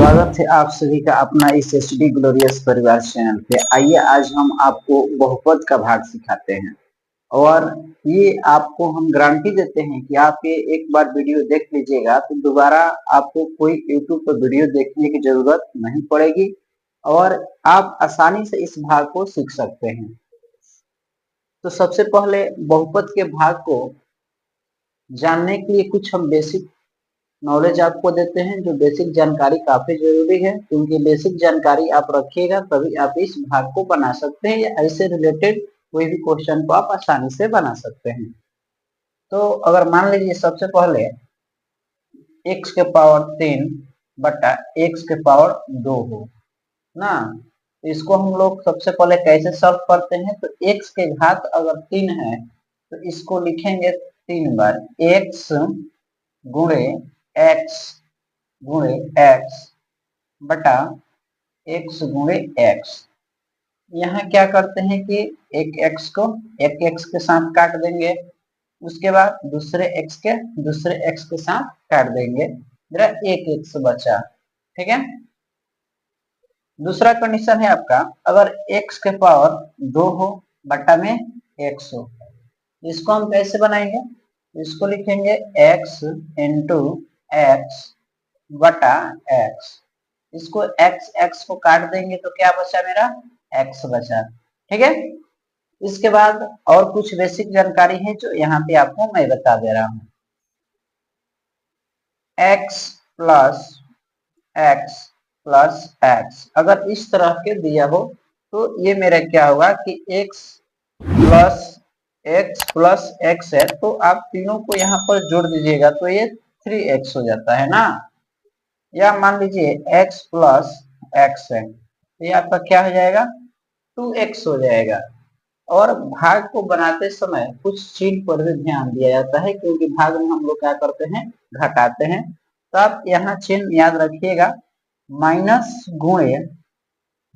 स्वागत है आप सभी का अपना इस स्टडी ग्लोरियस परिवार चैनल पे। आइए आज हम आपको बहुपद का भाग सिखाते हैं और ये आपको हम गारंटी देते हैं कि आप ये एक बार वीडियो देख लीजिएगा तो दोबारा आपको कोई यूट्यूब पर वीडियो देखने की जरूरत नहीं पड़ेगी और आप आसानी से इस भाग को सीख सकते हैं। तो सबसे पहले बहुपद के भाग को जानने के लिए कुछ हम बेसिक नॉलेज आपको देते हैं, जो बेसिक जानकारी काफी जरूरी है, क्योंकि बेसिक जानकारी आप रखिएगा तभी आप इस भाग को बना सकते हैं या ऐसे रिलेटेड कोई भी क्वेश्चन को आप आसानी से बना सकते हैं। तो अगर मान लीजिए सबसे पहले x के पावर 3 बटा x के पावर 2 हो ना, तो इसको हम लोग सबसे पहले कैसे सॉल्व करते हैं। तो x के घात अगर 3 है तो इसको लिखेंगे 3 बार x गुणे x गुणे x बटा x गुणे x। यहाँ क्या करते हैं कि एक x को एक x के साथ काट देंगे, उसके बाद दूसरे x के साथ काट देंगे, मेरा एक x बचा। ठीक है, दूसरा कंडीशन है आपका, अगर x के पावर 2 हो बटा में x हो, इसको हम कैसे बनाएंगे। इसको लिखेंगे x इंटू एक्स बटा x। इसको x को काट देंगे तो क्या बचा, मेरा x बचा। ठीक है, इसके बाद और कुछ बेसिक जानकारी है जो यहाँ पे आपको मैं बता दे रहा हूँ। x plus x plus x अगर इस तरह के दिया हो तो ये मेरा क्या होगा कि x प्लस x है, तो आप तीनों को यहाँ पर जोड़ दीजिएगा तो ये 3x हो जाता है ना। या मान लीजिए x प्लस x है तो ये आपका क्या हो जाएगा, 2x हो जाएगा। और भाग को बनाते समय कुछ चिन्ह पर भी ध्यान दिया जाता है, क्योंकि भाग में हम लोग क्या करते हैं, घटाते हैं। तो आप यहाँ चिन्ह याद रखिएगा, माइनस गुणे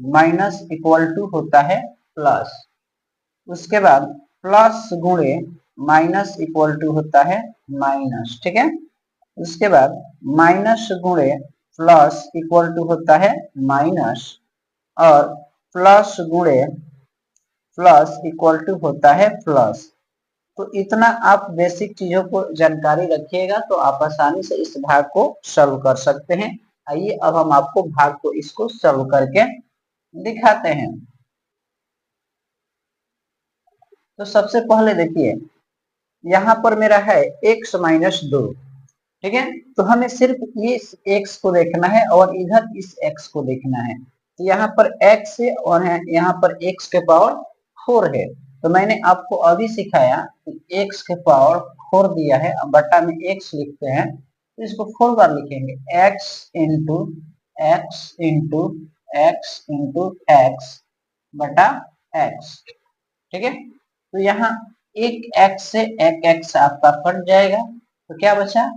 माइनस इक्वल टू होता है प्लस, उसके बाद प्लस गुणे माइनस इक्वल टू होता है माइनस। ठीक है, उसके बाद माइनस गुणे प्लस इक्वल टू होता है माइनस, और प्लस गुणे प्लस इक्वल टू होता है प्लस। तो इतना आप बेसिक चीजों को जानकारी रखिएगा तो आप आसानी से इस भाग को सॉल्व कर सकते हैं। आइए अब हम आपको भाग को इसको सॉल्व करके दिखाते हैं। तो सबसे पहले देखिए, यहाँ पर मेरा है x माइनस 2। ठीक है, तो हमें सिर्फ ये x को देखना है और इधर इस x को देखना है। तो यहाँ पर x है और यहाँ पर x के पावर 4 है। तो मैंने आपको अभी सिखाया कि x के पावर 4 दिया है, अब बटा में x लिखते हैं तो इसको 4 बार लिखेंगे, x into x into x into x बटा x। ठीक है, तो यहाँ एक x से एक x आपका कट जाएगा तो क्या बचा,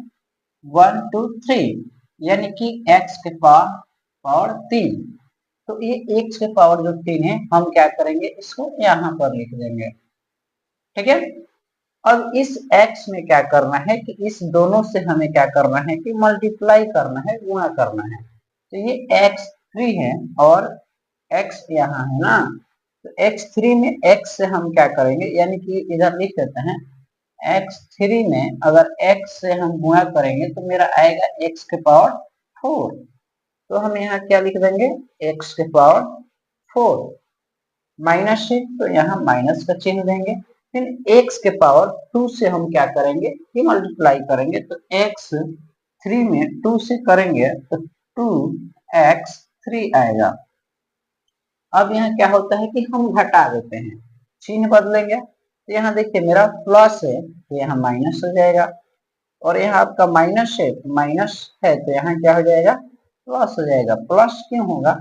1 2 3, यानी कि x के पावर 3। तो ये x के पावर जो 3 है हम क्या करेंगे, इसको यहाँ पर लिख देंगे। ठीक है, अब इस x में क्या करना है कि इस दोनों से हमें क्या करना है कि मल्टीप्लाई करना है, गुणा करना है। तो ये x3 है और x यहाँ है ना, तो x3 में x से हम क्या करेंगे, यानी कि इधर लिख देते हैं x3 में अगर x से हम गुणा करेंगे तो मेरा आएगा x के पावर 4। तो हम यहाँ क्या लिख देंगे, x के पावर 4 माइनस है तो यहाँ माइनस का चिन्ह देंगे। फिर x के पावर 2 से हम क्या करेंगे कि मल्टीप्लाई करेंगे, तो x3 में 2 से करेंगे तो 2x3 आएगा। अब यहाँ क्या होता है कि हम घटा देते हैं, चिन्ह बदलेंगे। तो यहाँ देखिए मेरा प्लस है तो यहाँ माइनस हो जाएगा, और यहाँ आपका माइनस है तो माइनस है तो यहाँ क्या हो जाएगा, प्लस हो जाएगा। प्लस क्यों होगा,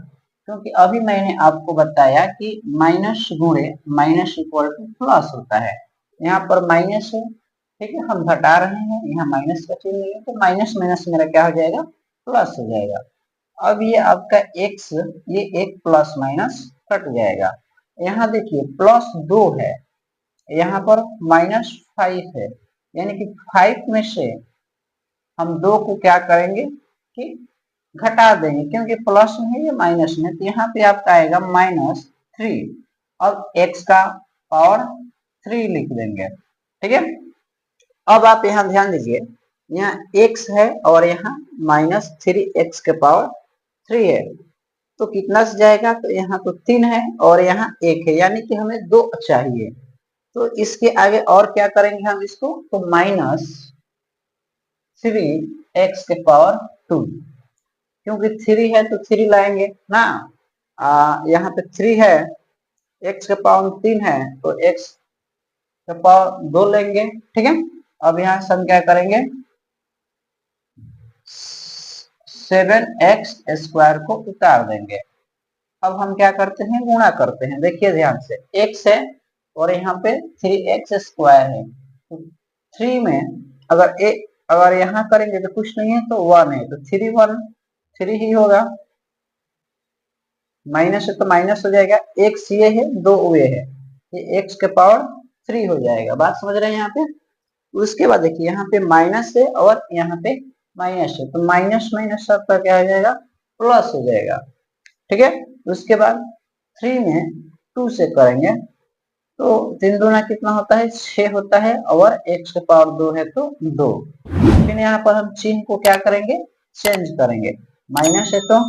क्योंकि अभी मैंने आपको बताया कि माइनस गुणे माइनस इक्वल टू प्लस होता है। यहाँ पर माइनस है, ठीक है, हम घटा रहे हैं, यहाँ माइनस का चिन्ह नहीं है तो माइनस माइनस मेरा क्या हो जाएगा, प्लस हो जाएगा। अब ये आपका x, ये एक प्लस माइनस कट जाएगा। यहाँ देखिए प्लस 2 है, यहाँ पर -5 है, यानी कि 5 में से हम 2 को क्या करेंगे कि घटा देंगे क्योंकि प्लस में है ये माइनस में, तो यहाँ पे आपका आएगा -3। अब x का पावर 3 लिख देंगे, ठीक है। अब आप यहाँ ध्यान दीजिए, यहाँ x है और यहाँ -3x के पावर 3 है, तो कितना से जाएगा, तो यहाँ तो 3 है और यहाँ 1 है, यानी कि हमें 2 चाहिए। तो इसके आगे और क्या करेंगे हम इसको, तो -3x के पावर 2, क्योंकि 3 है तो 3 लाएंगे ना। यहाँ पे 3 है, x के पावर 3 है तो x के पावर 2 लेंगे, ठीक है। अब यहाँ से हम क्या करेंगे, 7x स्क्वायर को उतार देंगे। अब हम क्या करते हैं, गुणा करते हैं। देखिए ध्यान से, x है और यहाँ पे 3x स्क्वायर है, तो 3 में अगर यहाँ करेंगे तो कुछ नहीं है, तो 1 है, तो 3 ही होगा। माइनस है तो माइनस हो जाएगा, x ये है 2 ये है, ये x के पावर 3 हो जाएगा। बात समझ रहे हैं यहाँ पे। उसके बाद देखिए यहाँ पे माइनस है और यहाँ पे माइनस है, तो माइनस माइनस सबका क्या हो जाएगा, प्लस हो जाएगा, ठीक है। उसके बाद 3 में 2 से करेंगे तो 3 दूना कितना होता है, 6 होता है, और x के पावर 2 है तो 2। फिर यहाँ पर हम चिन्ह को क्या करेंगे, चेंज करेंगे। माइनस है तो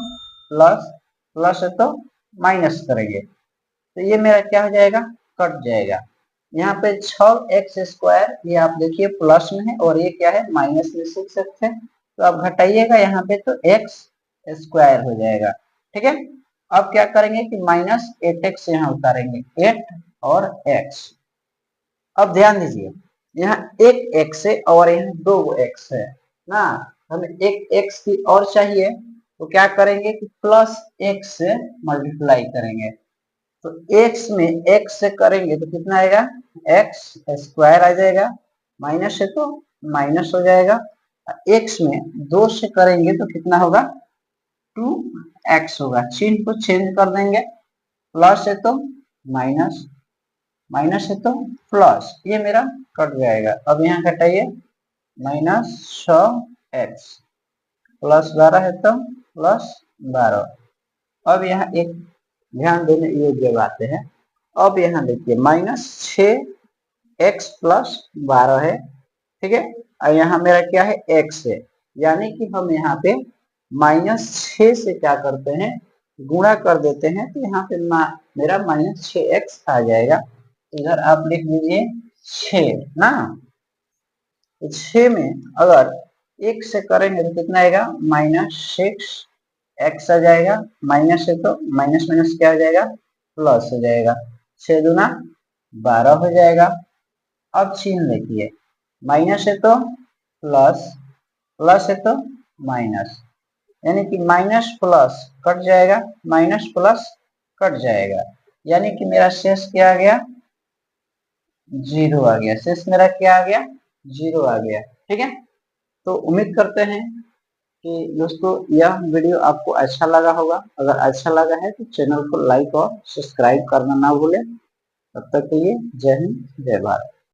प्लस, प्लस है तो माइनस करेंगे, तो ये मेरा क्या हो जाएगा, कट जाएगा। यहाँ पे 6x स्क्वायर, ये आप देखिए प्लस में है और ये क्या है, माइनस में 6x है, तो आप घटाइएगा यहाँ पे तो x स्क्वायर हो जाएगा, ठीक है। अब क्या करेंगे कि -8x यहाँ उतारेंगे, 8 और x। अब ध्यान दीजिए, यहाँ एक x है और यहाँ 2 x है ना, हमें एक x की और चाहिए, तो क्या करेंगे कि प्लस x से मल्टीप्लाई करेंगे, तो x में x से करेंगे तो कितना आएगा, x स्क्वायर आ जाएगा, माइनस है तो माइनस हो जाएगा, x में 2 से करेंगे तो कितना होगा, 2x होगा। चिन्ह को चेंज कर देंगे, प्लस है तो माइनस, माइनस है तो प्लस, ये मेरा कट जाएगा। अब यहाँ घटाइए, -6x प्लस 12 है तो प्लस 12। अब यहाँ एक ध्यान देने योग्य बातें हैं। अब यहाँ देखिए -6x प्लस 12 है, ठीक है, और यहाँ मेरा क्या है, x है, यानी कि हम यहाँ पे -6 से क्या करते हैं, गुणा कर देते हैं, तो यहाँ पे मेरा -6x आ जाएगा। इधर आप लिख दीजिए 6 ना, तो 6 में अगर 1 से करेंगे तो कितना आएगा, -6x आ जाएगा, माइनस है तो माइनस माइनस क्या हो जाएगा, प्लस हो जाएगा, 6 दूना 12 हो जाएगा। अब चिन्ह देखिए, माइनस है तो प्लस, प्लस है तो माइनस, यानी कि माइनस प्लस कट जाएगा, माइनस प्लस कट जाएगा, यानी कि मेरा शेष क्या आ गया, 0 आ गया। शेष मेरा क्या आ गया, 0 आ गया, ठीक है। तो उम्मीद करते हैं कि दोस्तों यह वीडियो आपको अच्छा लगा होगा। अगर अच्छा लगा है तो चैनल को लाइक और सब्सक्राइब करना ना भूलें। तब तक के लिए जय हिंद, जय भारत।